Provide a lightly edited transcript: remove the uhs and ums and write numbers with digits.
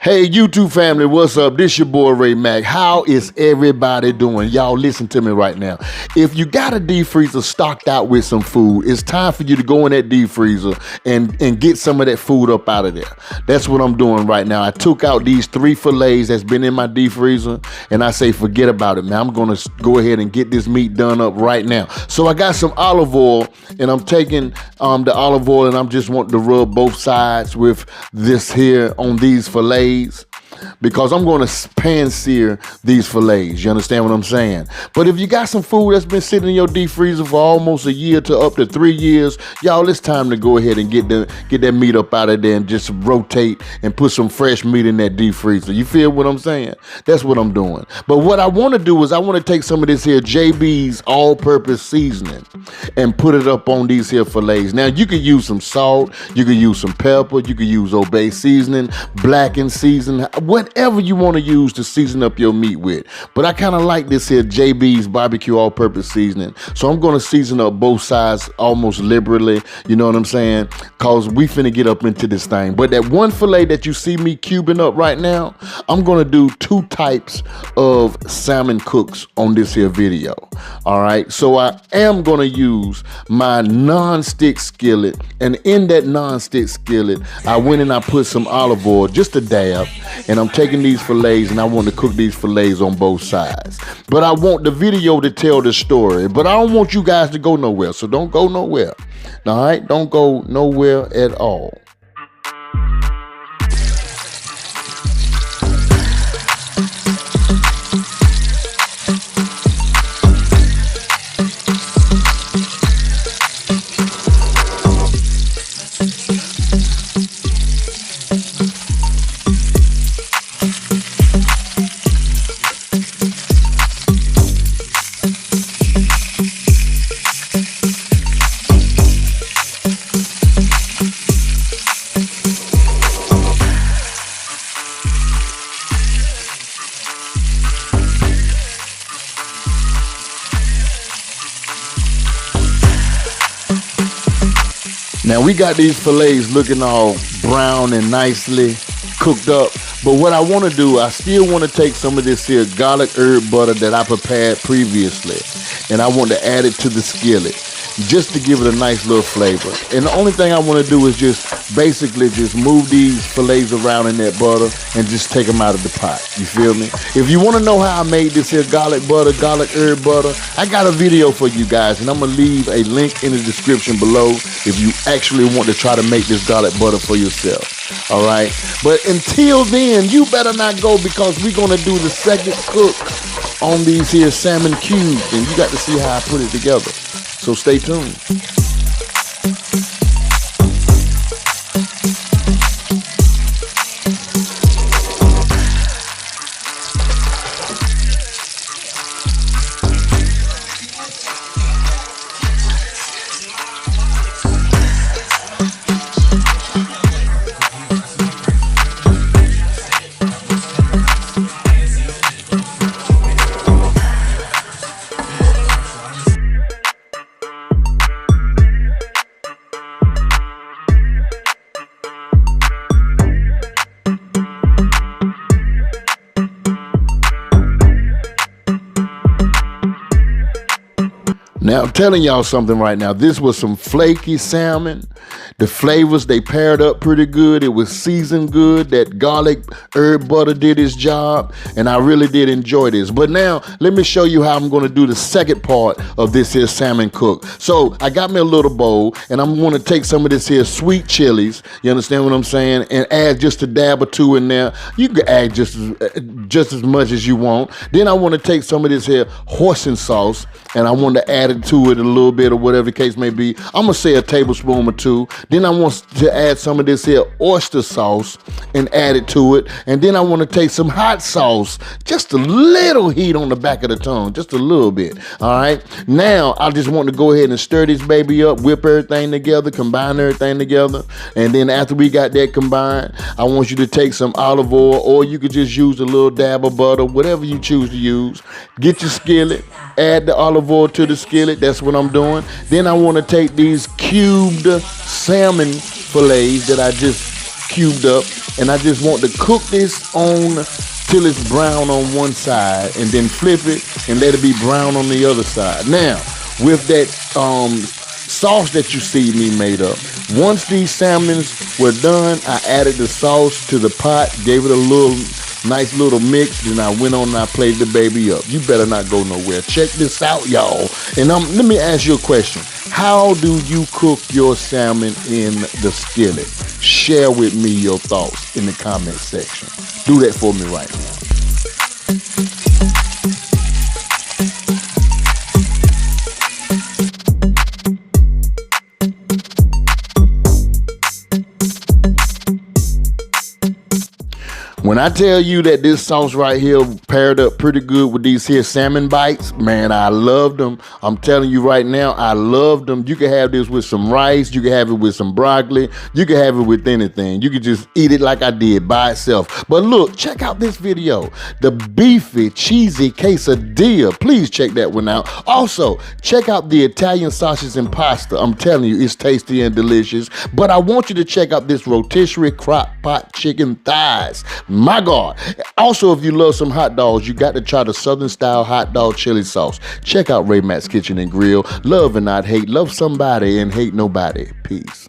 Hey YouTube family, what's up? This your boy Ray Mack. How is everybody doing? Y'all listen to me right now. If you got a deep freezer stocked out with some food, it's time for you to go in that deep freezer and get some of that food up out of there. That's what I'm doing right now. I took out these 3 fillets that's been in my deep freezer and I say forget about it, man. I'm gonna go ahead and get this meat done up right now. So I got some olive oil and I'm taking the olive oil and I'm just wanting to rub both sides with this here on these fillets, because I'm going to pan sear these fillets. You understand what I'm saying? But if you got some food that's been sitting in your deep freezer for almost a year to up to 3 years, y'all, it's time to go ahead and get that meat up out of there and just rotate and put some fresh meat in that deep freezer. You feel what I'm saying? That's what I'm doing. But what I want to do is I want to take some of this here JB's all-purpose seasoning and put it up on these here fillets. Now, you could use some salt, you could use some pepper, you could use Old Bay seasoning, blackened seasoning, whatever you want to use to season up your meat with. But I kind of like this here JB's barbecue all-purpose seasoning. So I'm going to season up both sides almost liberally, you know what I'm saying? Because we finna get up into this thing. But that one fillet that you see me cubing up right now, I'm going to do 2 types of salmon cooks on this here video. All right, so I am going to use my non-stick skillet, and in that non-stick skillet, I went and I put some olive oil, just a dab, and I'm taking these fillets and I want to cook these fillets on both sides. But I want the video to tell the story, but I don't want you guys to go nowhere, so don't go nowhere. All right, don't go nowhere at all. Now we got these fillets looking all brown and nicely cooked up, but what I want to do, I still want to take some of this here garlic herb butter that I prepared previously, and I want to add it to the skillet just to give it a nice little flavor. And the only thing I want to do is just basically just move these fillets around in that butter and just take them out of the pot. You feel me? If you want to know how I made this here garlic herb butter, I got a video for you guys, and I'm gonna leave a link in the description below if you actually want to try to make this garlic butter for yourself. All right, but until then, you better not go, because we're gonna do the second cook on these here salmon cubes, and you got to see how I put it together. So stay tuned. Now, I'm telling y'all something right now. This was some flaky salmon. The flavors, they paired up pretty good. It was seasoned good. That garlic herb butter did its job, and I really did enjoy this. But now, let me show you how I'm going to do the second part of this here salmon cook. So, I got me a little bowl, and I'm going to take some of this here sweet chilies, you understand what I'm saying, and add just a dab or 2 in there. You can add just as much as you want. Then I want to take some of this here hoisin sauce, and I want to add it to it a little bit, or whatever the case may be. I'm gonna say a tablespoon or 2. Then I want to add some of this here oyster sauce and add it to it. And then I want to take some hot sauce, just a little heat on the back of the tongue, just a little bit. All right, now I just want to go ahead and stir this baby up, whip everything together, combine everything together. And then after we got that combined, I want you to take some olive oil, or you could just use a little dab of butter, whatever you choose to use. Get your skillet, add the olive oil to the skillet. That's what I'm doing. Then I want to take these cubed salmon fillets that I just cubed up, and I just want to cook this on till it's brown on one side, and then flip it and let it be brown on the other side. Now, with that sauce that you see me made up, once these salmons were done, I added the sauce to the pot, gave it a little nice little mix, then I went on and I played the baby up. You better not go nowhere. Check this out, y'all. And let me ask you a question. How do you cook your salmon in the skillet? Share with me your thoughts in the comment section. Do that for me right now. When I tell you that this sauce right here paired up pretty good with these here salmon bites, man, I loved them. I'm telling you right now, I loved them. You can have this with some rice. You can have it with some broccoli. You can have it with anything. You can just eat it like I did by itself. But look, check out this video. The beefy, cheesy quesadilla. Please check that one out. Also, check out the Italian sausage and pasta. I'm telling you, it's tasty and delicious. But I want you to check out this rotisserie crock pot chicken thighs. My God. Also, if you love some hot dogs, you got to try the Southern style hot dog chili sauce. Check out Ray Mack's Kitchen and Grill. Love and not hate. Love somebody and hate nobody. Peace.